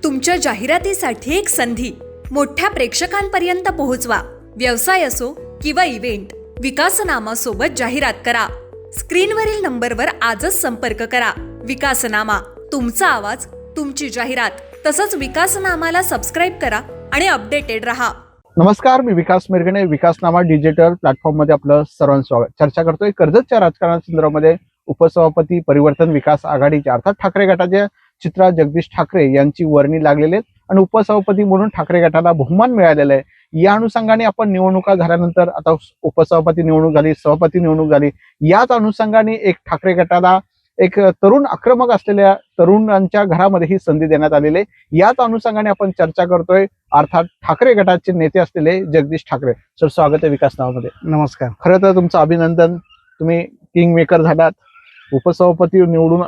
तुमच्या जाहिरातीसाठी एक संधी मोठ्या प्रेक्षकांपर्यंत पोहोचवा. व्यवसाय असो किंवा इव्हेंट, विकासनामा सोबत जाहिरात करा. स्क्रीनवरील नंबरवर आजच संपर्क करा. विकासनामा, तुमचा आवाज, तुमची जाहिरात. तसंच विकासनामाला सबस्क्राईब करा आणि अपडेटेड रहा. नमस्कार, मी विकास मिरगणे. विकासनामा डिजिटल प्लॅटफॉर्म मध्ये आपलं सर्वांचं स्वागत. चर्चा करतोय कर्जतच्या राजकारणासंदर्भामध्ये उपसभापती परिवर्तन विकास आघाडीचे अर्थात ठाकरे गटाचे चित्रा जगदीश ठाकरे यांची वर्णी लागलेली आहेत आणि उपसभापती म्हणून ठाकरे गटाला बहुमान मिळालेला आहे. या अनुषंगाने आपण निवडणुका झाल्यानंतर आता उपसभापती निवडणूक झाली, सभापती निवडणूक झाली, याच अनुषंगाने एक ठाकरे गटाला एक तरुण आक्रमक असलेल्या तरुणांच्या घरामध्ये ही संधी देण्यात आलेली आहे. याच अनुषंगाने आपण चर्चा करतोय अर्थात ठाकरे गटाचे नेते असलेले जगदीश ठाकरे. सर, स्वागत आहे विकासनामामध्ये. नमस्कार. खरं तर तुमचं अभिनंदन. तुम्ही किंग मेकर झालात, उपसभापती निवडून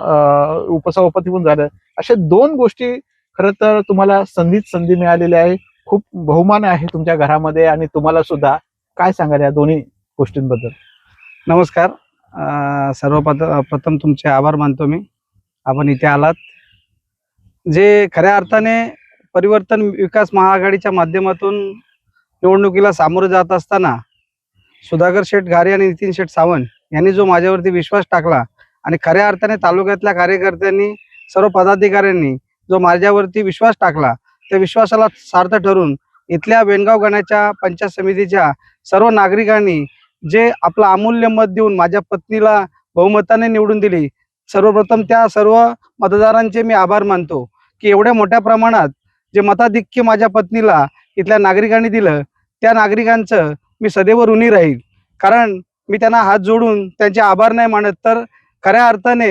उपसभापती पण झालं. अशा दोन गोष्टी खरं तर तुम्हाला संधी मिळालेली आहे. खूप बहुमान आहे तुमच्या घरामध्ये आणि तुम्हाला सुद्धा. काय सांगाल या दोन्ही गोष्टींबद्दल? नमस्कार. सर्वप्रथम तुमचे आभार मानतो मी, आपण इथे आलात. जे खऱ्या अर्थाने परिवर्तन विकास महाआघाडीच्या माध्यमातून निवडणुकीला सामोरं जात असताना सुधाकर शेठ घारे आणि नितीन शेठ सावंत यांनी जो माझ्यावरती विश्वास टाकला आणि खऱ्या अर्थाने तालुक्यातल्या कार्यकर्त्यांनी, सर्व पदाधिकाऱ्यांनी जो माझ्यावरती विश्वास टाकला, त्या विश्वासाला सार्थ ठरून इथल्या वेणगाव गणाच्या पंचायत समितीच्या सर्व नागरिकांनी जे आपलं अमूल्य मत देऊन माझ्या पत्नीला बहुमताने निवडून दिली, सर्वप्रथम त्या सर्व मतदारांचे मी आभार मानतो की एवढ्या मोठ्या प्रमाणात जे मताधिक्य माझ्या पत्नीला इथल्या नागरिकांनी दिलं, त्या नागरिकांचं मी सदैव ऋणी राहील. कारण मी त्यांना हात जोडून त्यांचे आभार नाही मानत, तर खऱ्या अर्थाने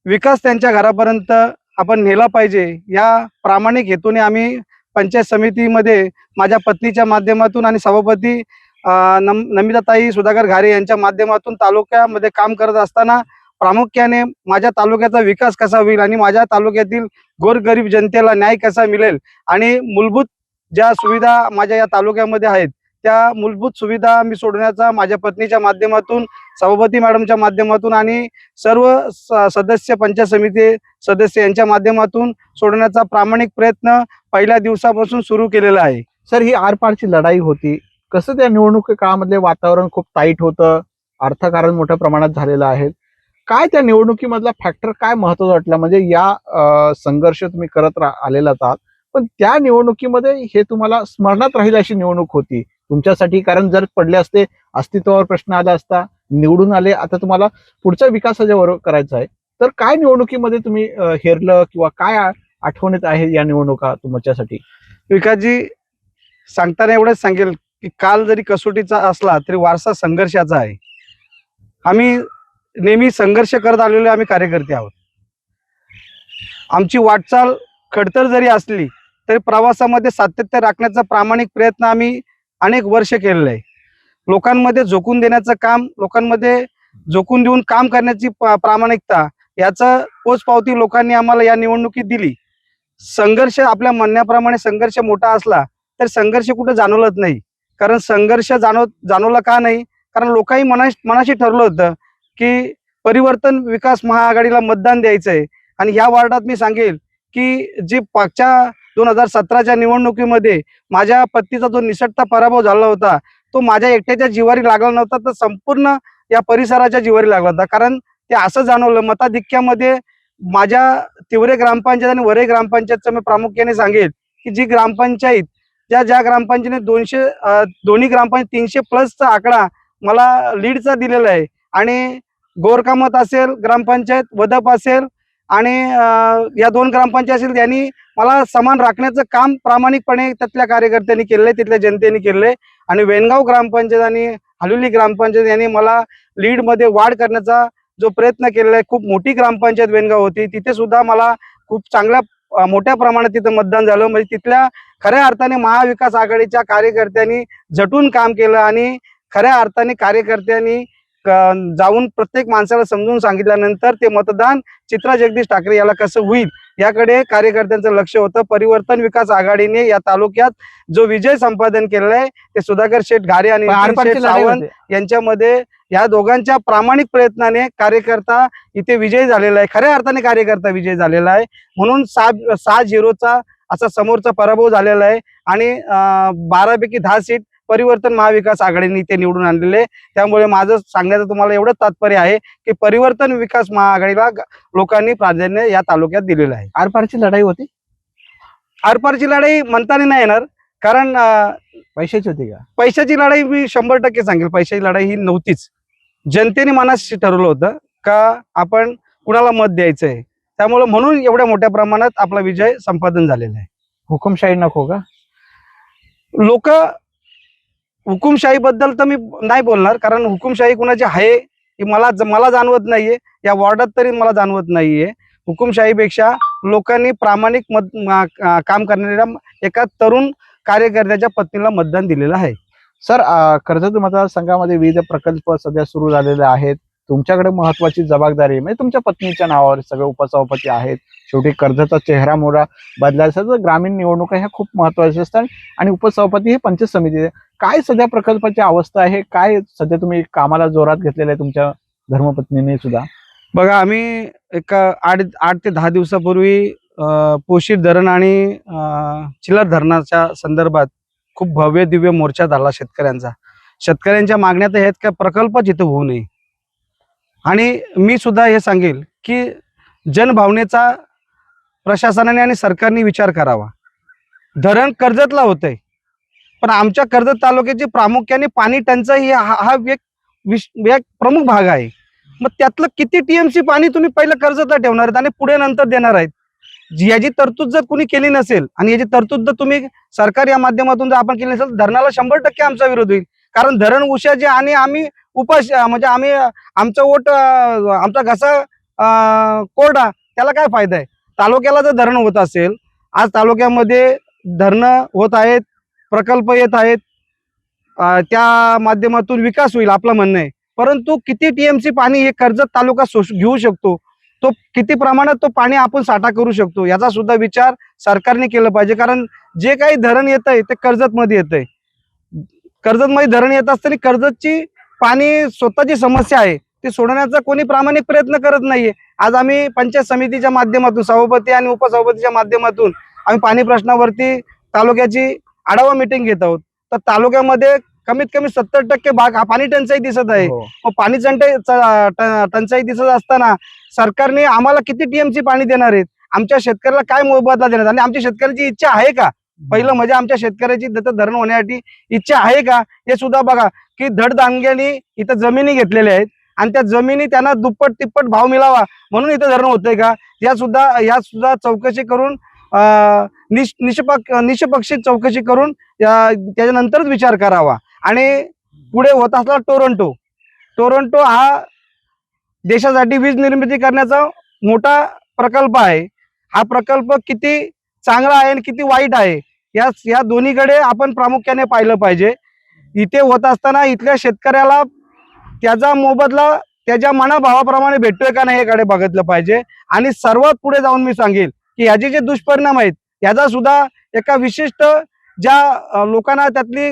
विकास त्यांच्या घरापर्यंत आपण नेला पाहिजे या प्रामाणिक हेतूने आम्ही पंचायत समितीमध्ये माझ्या पत्नीच्या माध्यमातून आणि सभापती नमिताताई सुधाकर घारे यांच्या माध्यमातून तालुक्यामध्ये काम करत असताना प्रामुख्याने माझ्या तालुक्याचा विकास कसा होईल आणि माझ्या तालुक्यातील गोरगरीब जनतेला न्याय कसा मिळेल आणि मूलभूत ज्या सुविधा माझ्या या तालुक्यामध्ये आहेत त्या मूलभूत सुविधा मी सोडण्याचा माझ्या पत्नीच्या माध्यमातून, सभापती मॅडमच्या माध्यमातून आणि सर्व सदस्य, पंचायत समिती सदस्य यांच्या माध्यमातून सोडण्याचा प्रामाणिक प्रयत्न पहिल्या दिवसापासून सुरू केलेला आहे. सर, ही आरपारची लढाई होती. कसं त्या निवडणुकी काळामधले वातावरण खूप टाईट होतं, अर्थकारण मोठ्या प्रमाणात झालेलं आहे. काय त्या निवडणुकीमधला फॅक्टर काय महत्वाचा वाटला? म्हणजे या संघर्ष तुम्ही करत आलेला आहात, पण त्या निवडणुकीमध्ये हे तुम्हाला स्मरणात राहील अशी निवडणूक होती तुमच्यासाठी. कारण जर पडले असते, अस्तित्वावर प्रश्न आला असता, निवडून आले, आता तुम्हाला पुढच्या विकासाच्या वर करायचा आहे, तर काय निवडणुकीमध्ये तुम्ही हेरलं किंवा काय आठवणीत आहे या निवडणुका तुमच्यासाठी? विकासजी, सांगताना एवढंच सांगेल की काल जरी कसोटीचा असला तरी वारसा संघर्षाचा आहे. आम्ही नेहमी संघर्ष करत आलेले आम्ही कार्यकर्ते आहोत. आमची वाटचाल खडतर जरी असली तरी प्रवासामध्ये सातत्य राखण्याचा प्रामाणिक प्रयत्न आम्ही अनेक वर्ष केलेलं आहे. लोकांमध्ये झोकून देण्याचं काम, लोकांमध्ये झोकून देऊन काम करण्याची प्रामाणिकता, याचं पोचपावती लोकांनी आम्हाला या निवडणुकीत दिली. संघर्ष आपल्या म्हणण्याप्रमाणे संघर्ष मोठा असला तर संघर्ष कुठे जाणवलंच नाही. कारण संघर्ष जाणवला का नाही? कारण लोकांनी मनाशी ठरलं होतं की परिवर्तन विकास महाआघाडीला मतदान द्यायचंय. आणि ह्या वार्डात मी सांगेल की जी मागच्या 2017च्या निवडणुकीमध्ये माझ्या पत्नीचा जो निसटता पराभव झाला होता तो माझ्या एकट्याच्या जिवारी लागला नव्हता, तर संपूर्ण या परिसराच्या जिवारी लागला होता. कारण ते असं जाणवलं मताधिक्यामध्ये माझ्या तिवरे ग्रामपंचायत आणि वरे ग्रामपंचायतचं मी प्रामुख्याने सांगेल की जी ग्रामपंचायत ज्या ग्रामपंचायतीने दोन्ही ग्रामपंचायत 300+ आकडा मला लीडचा दिलेला आहे. आणि गोरकामत असेल ग्रामपंचायत, वदप असेल आणि या 2 ग्रामपंचायत असेल, त्यांनी मला समान राखण्याचं काम प्रामाणिकपणे त्यातल्या कार्यकर्त्यांनी केलंय, तिथल्या जनतेने केलंय. आणि वेणगाव ग्रामपंचायत आणि हलुली ग्रामपंचायत यांनी मला लीडमध्ये वाढ करण्याचा जो प्रयत्न केलेला आहे. खूप मोठी ग्रामपंचायत वेणगाव होती, तिथे सुद्धा मला खूप चांगल्या मोठ्या प्रमाणात तिथं मतदान झालं. म्हणजे तिथल्या खऱ्या अर्थाने महाविकास आघाडीच्या कार्यकर्त्यांनी झटून काम केलं आणि खऱ्या अर्थाने कार्यकर्त्यांनी जाऊन प्रत्येक माणसाला समजून सांगितल्यानंतर ते मतदान चित्रा जगदीश ठाकरे याला कसं होईल याकडे कार्यकर्त्यांचं लक्ष होतं. परिवर्तन विकास आघाडीने या तालुक्यात जो विजय संपादन केलेला आहे ते सुधाकर शेठ घारे आणि पण नितीन आरपारची शेठ लढाई सावंत होते. यांच्यामध्ये या दोघांच्या प्रामाणिक प्रयत्नाने कार्यकर्ता इथे विजय झालेला आहे. खऱ्या अर्थाने कार्यकर्ता विजय झालेला आहे. म्हणून 6-0चा असा समोरचा पराभव झालेला आहे आणि 12 पैकी 10 सीट परिवर्तन महाविकास आघाडीने इथे निवडून आणलेले. त्यामुळे माझं सांगण्याचं तुम्हाला एवढंच तात्पर्य आहे की परिवर्तन विकास महाआघाडीला लोकांनी प्राधान्य या तालुक्यात दिलेलं आहे. आरपारची लढाई होती, आरपारची लढाई म्हणताना नाही येणार, कारण पैशाची होती का? पैशाची लढाई मी 100% सांगेल. पैशाची लढाई ही नव्हतीच. जनतेने मनाशी ठरवलं होतं का आपण कुणाला मत द्यायचंय, त्यामुळे म्हणून एवढ्या मोठ्या प्रमाणात आपला विजय संपादन झालेला आहे. हुकुमशाही नको का? लोक हुकुमशाहीबद्दल तर मी नाही बोलणार, कारण हुकुमशाही कुणाची आहे हे मला जाणवत नाहीये. या वॉर्डात तरी मला जाणवत नाहीये. हुकुमशाहीपेक्षा लोकांनी प्रामाणिक काम करणाऱ्या एका तरुण कार्यकर्त्याच्या पत्नीला मतदान दिलेलं आहे. सर, कर्जत मतदारसंघामध्ये विविध प्रकल्प सध्या सुरू झालेले आहेत. तुमच्याकडे महत्वाची जबाबदारी म्हणजे तुमच्या पत्नीच्या नावावर सगळे उपसभापती आहेत. शेवटी कर्जतचा चेहरा मोहरा बदलायचा तर ग्रामीण निवडणुका ह्या खूप महत्वाच्या असतात आणि उपसभापती हे पंचायत समिती. काय सध्या प्रकल्पाची अवस्था आहे? काय सध्या तुम्ही कामाला जोरात घेतलेलं आहे तुमच्या धर्मपत्नीने सुद्धा? बघा, आम्ही एक 8 ते 10 दिवसापूर्वी पोशीर धरण आणि चिलार धरणाच्या संदर्भात खूप भव्य दिव्य मोर्चा झाला शेतकऱ्यांचा. शेतकऱ्यांच्या मागण्या तर आहेत का प्रकल्पच इथं होऊ नये. आणि मी सुद्धा हे सांगेल की जनभावनेचा प्रशासनाने आणि सरकारने विचार करावा. धरण कर्जतला होतंय, पण आमच्या कर्जत तालुक्याची प्रामुख्याने पाणी टंचाई हा एक प्रमुख भाग आहे. मग त्यातलं किती टीएमसी पाणी तुम्ही पहिलं कर्जतला ठेवणार आहेत आणि पुढे नंतर देणार आहेत? याची तरतूद जर कुणी केली नसेल आणि याची तरतूद जर तुम्ही सरकार या माध्यमातून जर आपण केली नसेल, धरणाला 100% आमचा विरोध होईल. कारण धरण उशाचे आणि आम्ही म्हणजे आम्ही आमचा वोट आमचा घसा कोरडा, त्याला काय फायदा आहे? तालुक्याला जर धरण होत असेल, आज तालुक्यामध्ये धरणं होत आहेत, प्रकल्प येत आहेत, त्या माध्यमातून विकास होईल आपलं म्हणणं आहे. परंतु किती टीएमसी पाणी हे कर्जत तालुका घेऊ शकतो, तो किती प्रमाणात तो पाणी आपण साठा करू शकतो, याचा सुद्धा विचार सरकारने केला पाहिजे. कारण जे काही धरण येत आहे ते कर्जतमध्ये येत आहे. कर्जतमध्ये धरण येत असताना कर्जतची पाणी स्वतःची समस्या आहे ती सोडवण्याचा कोणी प्रामाणिक प्रयत्न करत नाहीये. आज आम्ही पंचायत समितीच्या माध्यमातून सभापती आणि उपसभापतीच्या माध्यमातून आम्ही पाणी प्रश्नावरती तालुक्याची आढावा मीटिंग घेत आहोत. तर तालुक्यामध्ये कमीत कमी 70% भाग हा पाणी टंचाई दिसत आहे. मग पाणी टंचाई दिसत असताना सरकारने आम्हाला किती टीएमसी पाणी देणार आहेत? आमच्या शेतकऱ्याला काय मोबदला देणार? आणि आमच्या शेतकऱ्याची इच्छा आहे का? पहिलं म्हणजे आमच्या शेतकऱ्याची धरण होण्यासाठी इच्छा आहे का हे सुद्धा बघा. की धडधांग्याने इथं जमिनी घेतलेल्या आहेत आणि त्या जमिनी त्यांना दुप्पट तिप्पट भाव मिळावा म्हणून इथं धरण होतंय का? या सुद्धा चौकशी करून निष्पक्षित चौकशी करून त्याच्यानंतरच विचार करावा. आणि पुढे होत असला टोरंटो हा देशासाठी वीज निर्मिती करण्याचा मोठा प्रकल्प आहे. हा प्रकल्प किती चांगला आहे आणि किती वाईट आहे या दोन्हीकडे आपण प्रामुख्याने पाहिलं पाहिजे. इथे होत असताना इथल्या शेतकऱ्याला त्याचा मोबदला त्याच्या मनाभावाप्रमाणे भेटतोय का नाही याकडे बघितलं पाहिजे. आणि सर्वात पुढे जाऊन मी सांगेल की याचे जे दुष्परिणाम आहेत याचा सुद्धा एका विशिष्ट ज्या लोकांना त्यातली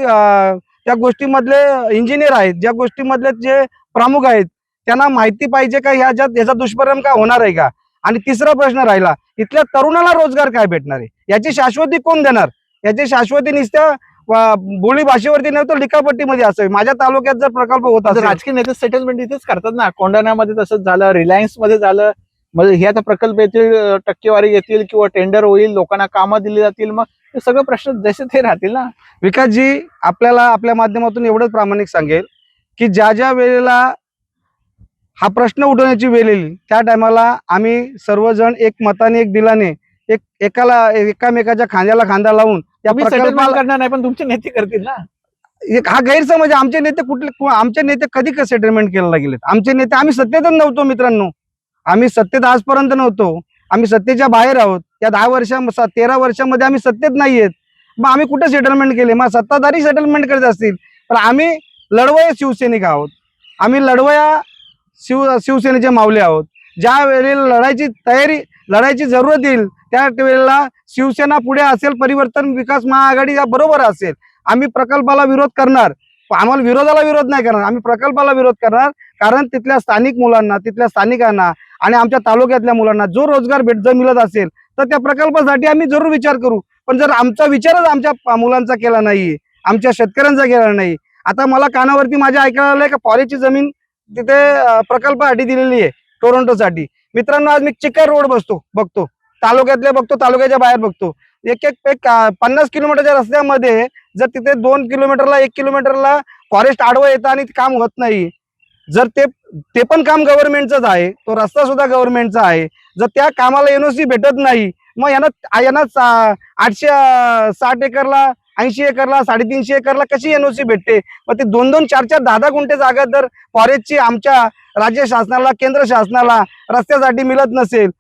त्या गोष्टीमधले इंजिनियर आहेत, ज्या गोष्टीमधले जे प्रमुख आहेत त्यांना माहिती पाहिजे का याचा दुष्परिणाम काय होणार आहे का. आणि तिसरा प्रश्न राहिला, इथल्या तरुणाला रोजगार काय भेटणार आहे? याची शाश्वती कोण देणार? याची शाश्वती नुसत्या बोली भाषेवरती नव्हतं लिखापट्टीमध्ये असावी. माझ्या तालुक्यात जर प्रकल्प होत असेल, राजकीय नेते सेटलमेंट इथेच करतात ना. कोंढाण्यामध्ये तसंच झालं, रिलायन्स मध्ये झालं. म्हणजे हे आता प्रकल्प येतील, टक्केवारी येतील किंवा टेंडर होईल, लोकांना कामं दिली जातील, मग हे सगळे प्रश्न जसे ते राहतील ना. विकासजी, आपल्याला आपल्या माध्यमातून एवढंच प्रामाणिक सांगेल की ज्या वेळेला हा प्रश्न उठवण्याची वेळ येईल त्या टायमाला आम्ही सर्वजण एक मताने एक दिलाने एकामेकाच्या खांद्याला खांदा लावून या सेटलमेंट करणार नाही, पण तुमचे नेते करतील ना. हा गैरसमज. आमचे नेते आमचे नेते कधी सेटलमेंट केला गेलेत? आमचे नेते, आम्ही सत्तेतच नव्हतो मित्रांनो. आम्ही सत्तेत आजपर्यंत नव्हतो. आम्ही सत्तेच्या बाहेर आहोत. या 13 वर्षामध्ये आम्ही सत्तेत नाहीयेत. मग आम्ही कुठे सेटलमेंट केले? मग सत्ताधारी सेटलमेंट करत असतील, पण आम्ही लढवया शिवसैनिक आहोत. आम्ही लढवया शिवसेनेचे मावले आहोत. ज्या वेळेला लढायची जरूरत येईल त्या वेळेला शिवसेना पुढे असेल, परिवर्तन विकास महाआघाडी या बरोबर असेल. आम्ही प्रकल्पाला विरोध करणार, आम्हाला विरोधाला विरोध नाही करणार, आम्ही प्रकल्पाला विरोध करणार. कारण तिथल्या स्थानिक मुलांना, तिथल्या स्थानिकांना आणि आमच्या तालुक्यातल्या मुलांना जो रोजगार जर मिळत असेल तर त्या प्रकल्पासाठी आम्ही जरूर विचार करू. पण जर आमचा विचारच आमच्या मुलांचा केला नाही, आमच्या शेतकऱ्यांचा केला नाही. आता मला कानावरती माझ्या ऐकायला आलंय का फॉरेस्टची जमीन तिथे प्रकल्पासाठी दिलेली आहे टोरंटोसाठी. मित्रांनो, आज मी चिकर रोड बघतो, तालुक्यातले बघतो, तालुक्याच्या बाहेर बघतो. एक 50 किलोमीटरच्या रस्त्यामध्ये जर तिथे 2 किलोमीटरला 1 किलोमीटरला फॉरेस्ट आडवं येतं आणि काम होत नाही, जर ते पण काम गव्हर्नमेंटचंच आहे, तो रस्ता सुद्धा गव्हर्नमेंटचा आहे, जर त्या कामाला एनओसी भेटत नाही, मग यांना 860 एकरला 80 एकरला 350 एकरला कशी एनओसी भेटते? मग ते 2-2, 4-4, 10-10 गुंठे जागा जर फॉरेस्टची आमच्या राज्य शासनाला, केंद्र शासनाला रस्त्यासाठी मिळत नसेल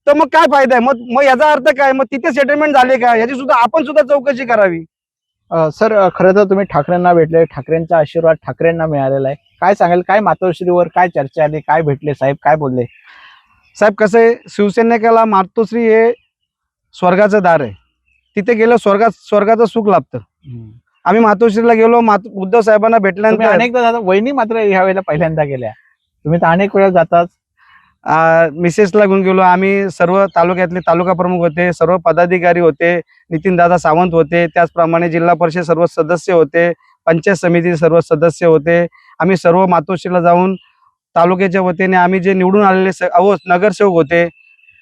तर मग काय फायदा आहे? मग याचा अर्थ काय? मग तिथे सेटलमेंट झाले का? याची सुद्धा आपण सुद्धा चौकशी करावी. सर, खरं तर तुम्ही ठाकरेंना भेटले, ठाकरेंचा आशीर्वाद ठाकरेंना मिळालेला आहे. काय सांगाल, काय मातोश्रीवर काय चर्चा आली, काय भेटले साहेब, काय बोलले? साहेब, कसं आहे, शिवसैनिकाला मातोश्री हे स्वर्गाचं दार आहे. तिथे गेलं स्वर्गाचं सुख लाभतं. आम्ही मातोश्रीला गेलो, उद्धव साहेबांना भेटल्यानंतर अनेकदा जाता, वहिनी मात्र ह्या वेळेला पहिल्यांदा गेल्या. तुम्ही तर अनेक वेळा जातात. मिसेसला घेऊन गेलो आम्ही. सर्व तालुक्यातले तालुका प्रमुख होते, सर्व पदाधिकारी होते, नितीनदादा सावंत होते, त्याचप्रमाणे जिल्हा परिषद सर्व सदस्य होते, पंचायत समिती सर्व सदस्य होते. आम्ही सर्व मातोश्रीला जाऊन तालुक्याच्या वतीने आम्ही जे निवडून आलेले नगरसेवक होते,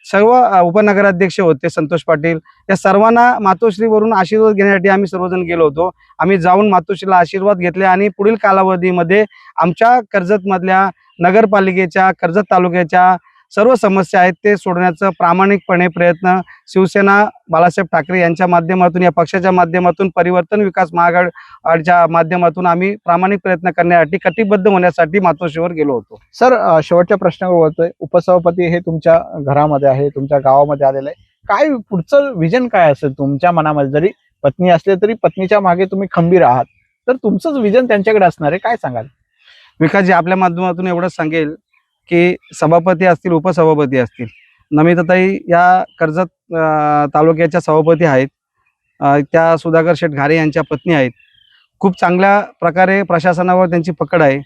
सर्व उपनगराध्यक्ष होते, संतोष पाटील, या सर्वांना मातोश्रीवरून आशीर्वाद घेण्यासाठी आम्ही सर्वजण गेलो होतो. आम्ही जाऊन मातोश्रीला आशीर्वाद घेतले आणि पुढील कालावधीमध्ये आमच्या कर्जतमधल्या नगरपालिकेच्या, कर्जत तालुक्याच्या सर्व समस्या आहेत ते सोडण्याचा प्रामाणिकपणे प्रयत्न शिवसेना बाळासाहेब ठाकरे यांच्या माध्यमातून, या पक्षाच्या माध्यमातून, परिवर्तन विकास महाआघाडीच्या माध्यमातून आम्ही प्रामाणिक प्रयत्न करण्यासाठी, कटिबद्ध होण्यासाठी मातोश्रीवर गेलो होतो. सर, शेवटच्या प्रश्नावर बोलतोय. उपसभापती हे तुमच्या घरामध्ये आहे, तुमच्या गावामध्ये आलेलं आहे. काय पुढचं विजन काय असेल तुमच्या मनामध्ये? जरी पत्नी असले तरी पत्नीच्या मागे तुम्ही खंबीर आहात, तर तुमचंच विजन त्यांच्याकडे असणार आहे. काय सांगाल? विकासजी, आपल्या माध्यमातून एवढंच सांगेल की सभापती असतील, उपसभापती असतील, नमिताताई या कर्जत तालुक्याच्या सभापती आहेत. त्या सुधाकर शेठ घारे यांच्या पत्नी आहेत. खूप चांगल्या प्रकारे प्रशासनावर त्यांची पकड आहे,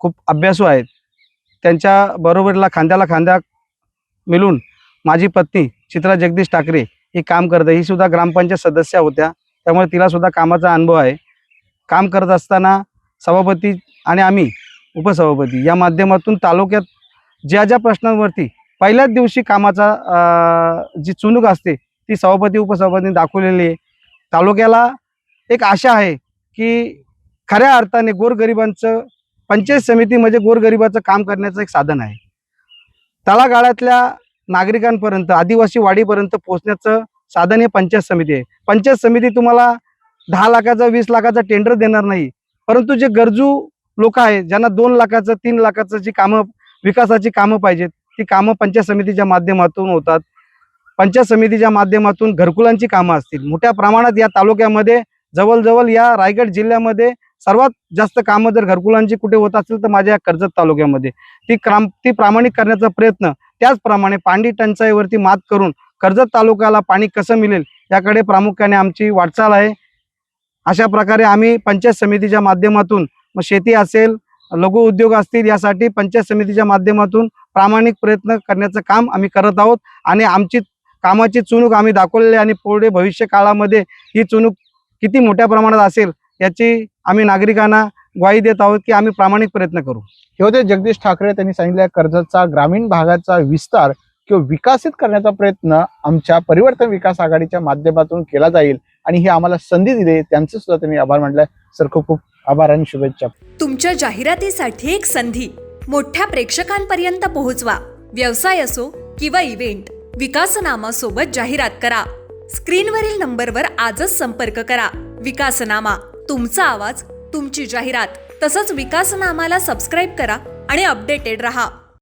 खूप अभ्यासू आहेत. त्यांच्या बरोबरीला खांद्याला खांदा मिळून माझी पत्नी चित्रा जगदीश ठाकरे ही काम करते. ही सुद्धा ग्रामपंचायत सदस्य होत्या, त्यामुळे तिला सुद्धा कामाचा अनुभव आहे. काम करत असताना सभापती आणि आम्ही उपसभापती या माध्यमातून तालुक्यात ज्या प्रश्नांवरती पहिल्याच दिवशी कामाचा जी चुणूक असते ती सभापती उपसभापतींनी दाखवलेली आहे. तालुक्याला एक आशा आहे की खऱ्या अर्थाने गोरगरिबांचं, पंचायत समिती म्हणजे गोरगरिबाचं काम करण्याचं एक साधन आहे. तळागाळातल्या नागरिकांपर्यंत, आदिवासी वाडीपर्यंत पोहोचण्याचं साधन हे पंचायत समिती आहे. पंचायत समिती तुम्हाला 10 लाखाचा 20 लाखाचा टेंडर देणार नाही, परंतु जे गरजू लोक आहेत, ज्यांना 2 लाखाचं 3 लाखाचं जी कामं, विकासाची कामं पाहिजेत, ती कामं पंचायत समितीच्या माध्यमातून होतात. पंचायत समितीच्या माध्यमातून घरकुलांची कामं असतील, मोठ्या प्रमाणात या तालुक्यामध्ये, जवळजवळ या रायगड जिल्ह्यामध्ये सर्वात जास्त कामं जर घरकुलांची कुठे होत असेल तर माझ्या कर्जत तालुक्यामध्ये. ती प्रामाणिक करण्याचा प्रयत्न, त्याचप्रमाणे पाणी टंचाईवरती मात करून कर्जत तालुक्याला पाणी कसं मिळेल याकडे प्रामुख्याने आमची वाटचाल आहे. अशा प्रकारे आम्ही पंचायत समितीच्या माध्यमातून, मग शेती असेल, लघु उद्योग असतील, यासाठी पंचायत समितीच्या माध्यमातून प्रामाणिक प्रयत्न करण्याचं काम आम्ही करत आहोत. आणि आमची कामाची चुणूक आम्ही दाखवलेली, आणि पुढे भविष्य काळामध्ये ही चुणूक किती मोठ्या प्रमाणात असेल याची आम्ही नागरिकांना ग्वाही देत आहोत की आम्ही प्रामाणिक प्रयत्न करू. हे होते जगदीश ठाकरे. त्यांनी सांगितलं कर्जतचा ग्रामीण भागाचा विस्तार किंवा विकसित करण्याचा प्रयत्न आमच्या परिवर्तन विकास आघाडीच्या माध्यमातून केला जाईल, आणि ही आम्हाला संधी दिली, त्यांचे सुद्धा त्यांनी आभार मानले. सर, खूप खूप आभार आणि शुभेच्छा. तुमच्या जाहिरातीसाठी एक संधी मोठ्या प्रेक्षकांपर्यंत पोहोचवा. व्यवसाय असो किंवा इव्हेंट, विकासनामा सोबत जाहिरात करा. स्क्रीनवरील नंबरवर आजच संपर्क करा. विकासनामा, तुमचा आवाज, तुमची जाहिरात. तसंच विकासनामाला सबस्क्राईब करा आणि अपडेटेड रहा.